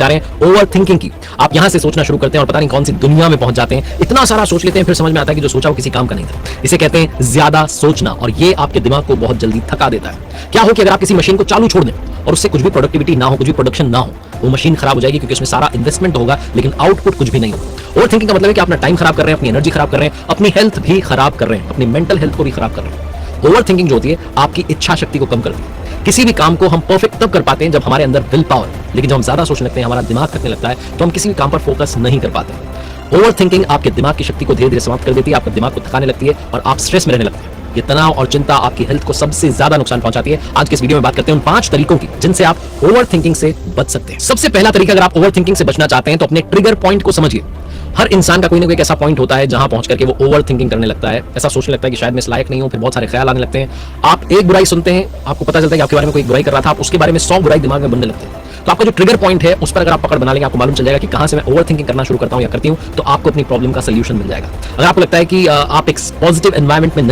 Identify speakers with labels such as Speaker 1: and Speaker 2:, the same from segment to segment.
Speaker 1: जा रहे हैं ओवर थिंकिंग की। आप यहां से सोचना शुरू करते हैं और पता नहीं कौन सी दुनिया में पहुंच जाते हैं, इतना सारा सोच लेते हैं, फिर समझ में आता है कि जो सोचा वो किसी काम का नहीं था। इसे कहते हैं ज्यादा सोचना, और ये आपके दिमाग को बहुत जल्दी थका देता है। क्या हो कि अगर आप किसी मशीन को चालू छोड़ दें और उससे कुछ भी प्रोडक्टिविटी ना हो, कुछ भी प्रोडक्शन ना हो, वो मशीन खराब हो जाएगी, क्योंकि उसमें सारा इन्वेस्टमेंट होगा लेकिन आउटपुट कुछ भी नहीं होगा। ओवर थिंकिंग का मतलब है कि अपना टाइम खराब कर रहे हैं, अपनी एनर्जी खराब कर रहे हैं, अपनी हेल्थ भी खराब कर रहे हैं, अपनी मेंटल हेल्थ को भी खराब कर रहे हैं। ओवर थिंकिंग जो होती है आपकी इच्छा शक्ति को कम करती है। किसी भी काम को हम परफेक्ट तब कर पाते हैं जब हमारे अंदर विल पावर, लेकिन जब हम ज्यादा सोचने लगते हैं, हमारा दिमाग थकने लगता है, तो हम किसी भी काम पर फोकस नहीं कर पाते। ओवर थिंकिंग आपके दिमाग की शक्ति को धीरे धीरे समाप्त कर देती है, आपका दिमाग को थकाने लगती है और आप स्ट्रेस में रहने लगते हैं। ये तनाव और चिंता आपकी हेल्थ को सबसे ज्यादा नुकसान पहुंचाती है। आज के इस वीडियो में बात करते हैं उन 5 तरीकों की जिनसे आप ओवर थिंकिंग से बच सकते हैं। सबसे पहला तरीका, अगर आप ओवर थिंकिंग से बचना चाहते हैं तो अपने ट्रिगर पॉइंट को समझिए। हर इंसान का कोई ना कोई ऐसा पॉइंट होता है जहां पहुंच करके वो ओवर थिंकिंग करने लगता है, ऐसा सोचने लगता है कि शायद मैं इस लायक नहीं हूं, फिर बहुत सारे ख्याल आने लगते हैं। आप एक बुराई सुनते हैं, आपको पता चलता है कि आपके बारे में कोई बुराई कर रहा था, आप उसके बारे में 100 बुराई दिमाग में बनने लगते हैं। तो आपका जो ट्रिगर पॉइंट है उस पर अगर आप पकड़ बना लेंगे, आपको मालूम चल जाएगा कि कहां से मैं ओवर थिंकिंग करना शुरू करता हूं या करती हूं, तो आपको अपनी प्रॉब्लम का सोल्यूशन मिल जाएगा। अगर आपको लगता है कि आप एक पॉजिटिव एनवायरनमेंट में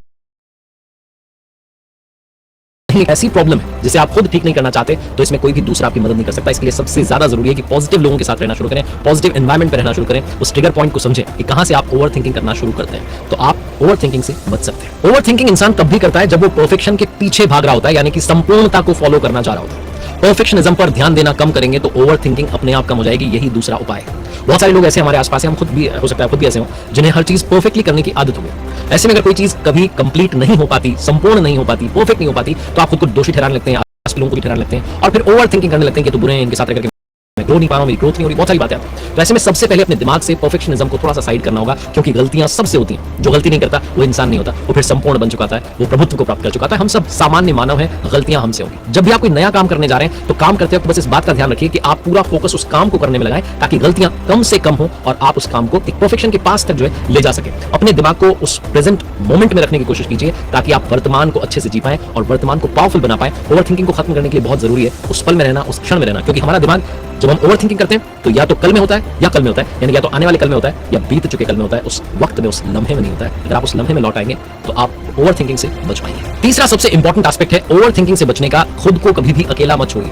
Speaker 1: ऐसी प्रॉब्लम है जिसे आप खुद ठीक नहीं करना चाहते, तो इसमें कोई भी दूसरा आपकी मदद नहीं कर सकता। इसके लिए सबसे ज्यादा जरूरी है कि पॉजिटिव लोगों के साथ रहना शुरू करें, पॉजिटिव एनवायरनमेंट में रहना शुरू करें, उस ट्रिगर पॉइंट को समझें कि कहां से आप ओवर थिंकिंग करना शुरू करते हैं, तो आप ओवर थिंकिंग से बच सकते हैं। ओवर थिंकिंग इंसान तब भी करता है जब वो परफेक्शन के पीछे भाग रहा होता है, यानी कि संपूर्णता को फॉलो करना चाह रहा होता है। परफेक्शनिज्म पर ध्यान देना कम करेंगे तो ओवर थिंकिंग अपने आप कम हो जाएगी। यही दूसरा उपाय है। बहुत सारे लोग ऐसे हमारे आसपास हैं, हम खुद भी हो सकता है खुद भी ऐसे हो, जिन्हें हर चीज परफेक्टली करने की आदत हो गई। ऐसे में अगर कोई चीज कभी कंप्लीट नहीं हो पाती, संपूर्ण नहीं हो पाती, परफेक्ट नहीं हो पाती, तो आप खुद को दोषी ठहराने लगते हैं, आसपास के लोगों को भी ठहराने लगते हैं, और फिर ओवर थिंकिंग करने लगते हैं कि तो बुरे हैं, इनके साथ रहकर मैं ग्रो नहीं पा रहा हूं, मेरी ग्रोथ नहीं हो रही, बहुत सारी बातें आती हैं। तो ऐसे में सबसे पहले अपने दिमाग से परफेक्शनिज्म को थोड़ा सा साइड करना होगा, क्योंकि गलतियां सबसे होती हैं। जो गलती नहीं करता वो इंसान नहीं होता, वो फिर संपूर्ण बन चुका है, वो प्रभुत्व को प्राप्त कर चुका है। हम सब सामान्य मानव हैं, गलतियां हमसे होंगी। जब भी आप कोई नया काम करने जा रहे हैं तो काम करते वक्त बस इस बात का ध्यान रखिए कि आप पूरा फोकस उस काम को करने में लगाएं, ताकि गलतियां कम से कम हो और आप उस काम को एक परफेक्शन के पास तक जो है ले जा सके। अपने दिमाग को उस प्रेजेंट मोमेंट में रखने की कोशिश कीजिए, ताकि आप वर्तमान को अच्छे से जी पाएं और वर्तमान को पावरफुल बना पाएं। ओवर थिंकिंग को खत्म करने के लिए बहुत जरूरी है उस पल में रहना, उस क्षण में रहना, क्योंकि हमारा दिमाग जब हम ओवर थिंकिंग करते हैं तो या तो कल में होता है या कल में होता है, यानी या तो आने वाले कल में होता है या बीत चुके कल में होता है, उस वक्त में, उस लम्हे में नहीं होता है। अगर आप उस लम्हे में लौट आएंगे तो आप ओवर थिंकिंग से बच पाएंगे। तीसरा सबसे इंपॉर्टेंट एस्पेक्ट है ओवर थिंकिंग से बचने का, खुद को कभी भी अकेला मत छोड़िए।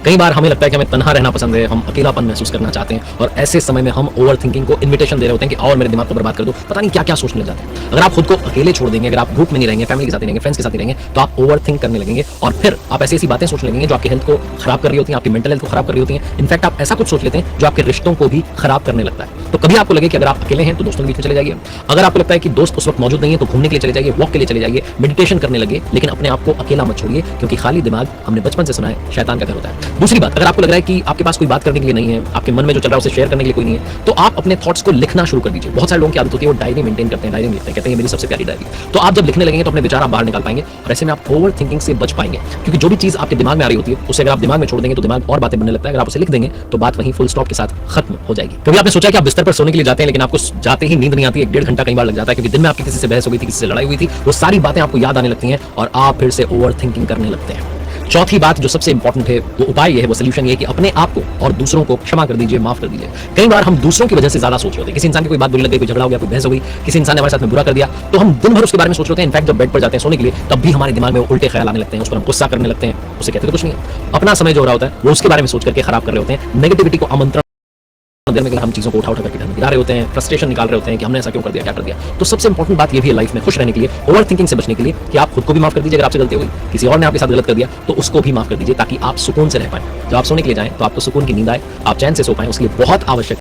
Speaker 1: कई बार हमें लगता है कि हमें तन्हा रहना पसंद है, हम अकेलापन महसूस करना चाहते हैं, और ऐसे समय में हम ओवर थिंकिंग को इन्विटेशन दे रहे होते हैं कि और मेरे दिमाग को बर्बाद कर दो, पता नहीं क्या क्या सोचने लग जाते हैं। अगर आप खुद को अकेले छोड़ देंगे, अगर आप ग्रुप में नहीं रहेंगे, फैमिली के साथ रहेंगे, फ्रेंड्स के साथ रहेंगे, तो आप ओवर थिंक करने लगेंगे और फिर आप ऐसी ऐसी बातें सोचने लगेंगे जो आपकी हेल्थ को खराब कर रही होती हैं, आपकी मेंटल हेल्थ को खराब कर रही होती हैं। इनफैक्ट आप ऐसा कुछ सोच लेते हैं जो आपके रिश्तों को भी खराब करने लगता है। तो कभी आपको लगे कि अगर आप अकेले हैं तो दोस्तों के बीच में चले जाइए। अगर आपको लगता है कि दोस्त उस वक्त मौजूद नहीं है तो घूमने के लिए चले जाइए, वॉक के लिए चले जाइए, मेडिटेशन करने लगे, लेकिन अपने आप को अकेला मत छोड़िए, क्योंकि खाली दिमाग, हमने बचपन से सुना है, शैतान का घर होता है। दूसरी बात, अगर आपको लग रहा है कि आपके पास कोई बात करने के लिए नहीं है, आपके मन में जो चल रहा है उसे शेयर करने के लिए कोई नहीं है, तो आप अपने थॉट्स को लिखना शुरू कर दीजिए। बहुत सारे लोगों की आदत होती है वो डायरी मेंटेन करते हैं, डायरी लिखते हैं, कहते हैं मेरी सबसे प्यारी डायरी। तो आप जब लिखने लगेंगे तो अपने विचार आप बाहर निकाल पाएंगे और ऐसे में आप ओवर थिंकिंग से बच पाएंगे, क्योंकि जो भी चीज आपके दिमाग में आ रही होती है उसे अगर आप दिमाग में छोड़ देंगे तो दिमाग और बातें बनने लगता है। अगर आप उसे लिख देंगे तो बात वहीं फुल स्टॉप के साथ खत्म हो जाएगी। कभी आपने सोचा कि आप बिस्तर पर सोने के लिए जाते हैं, लेकिन आपको जाते ही नींद नहीं आती, 1-1.5 घंटा कई बार लग जाता है, क्योंकि दिन में आपकी किसी से बहस हो गई थी, किसी से लड़ाई हुई थी, वो सारी बातें आपको याद आने लगती हैं और आप फिर से ओवर थिंकिंग करने लगते हैं। चौथी बात जो सबसे इंपॉर्टेंट है, वो उपाय ये है, वो सोल्यूशन ये है कि अपने आप को और दूसरों को क्षमा कर दीजिए, माफ कर दीजिए। कई बार हम दूसरों की वजह से ज्यादा सोच रहे होते हैं। किसी इंसान की कोई बात बुरी लग गई, कोई झगड़ा हो गया, कोई बहस हो गई, किसी इंसान ने हमारे साथ में बुरा कर दिया, तो हम दिन भर उसके बारे में सोच रहे होते हैं। इनफैक्ट जब बेड पर जाते हैं सोने के लिए तब भी हमारे दिमाग में वो उल्टे ख्याल आने लगते हैं, उस पर हम गुस्सा करने लगते हैं, उसे कहते तो कुछ नहीं है। अपना समय जो हो रहा होता है वो उसके बारे में सोच करके खराब कर रहे होते हैं। नेगेटिविटी को आमंत्रण देने के लिए हम चीजों को उठा करके घर में गिरा रहे होते हैं, फ्रस्ट्रेशन निकाल रहे होते हैं कि हमने ऐसा क्यों कर दिया, क्या कर दिया। तो सबसे इंपॉर्टेंट बात ये भी है लाइफ में खुश रहने के लिए, ओवर थिंकिंग से बचने के लिए, कि आप खुद को भी माफ कर दीजिए अगर आपसे गलती हो गई, किसी और ने आपके साथ गलत कर दिया तो उसको भी माफ कर दीजिए, ताकि आप सुकून से रह पाए। जब आप सोने के लिए जाएं तो आपको सुकून की नींद आए, आप चैन से सो पाएं, उसके लिए बहुत आवश्यक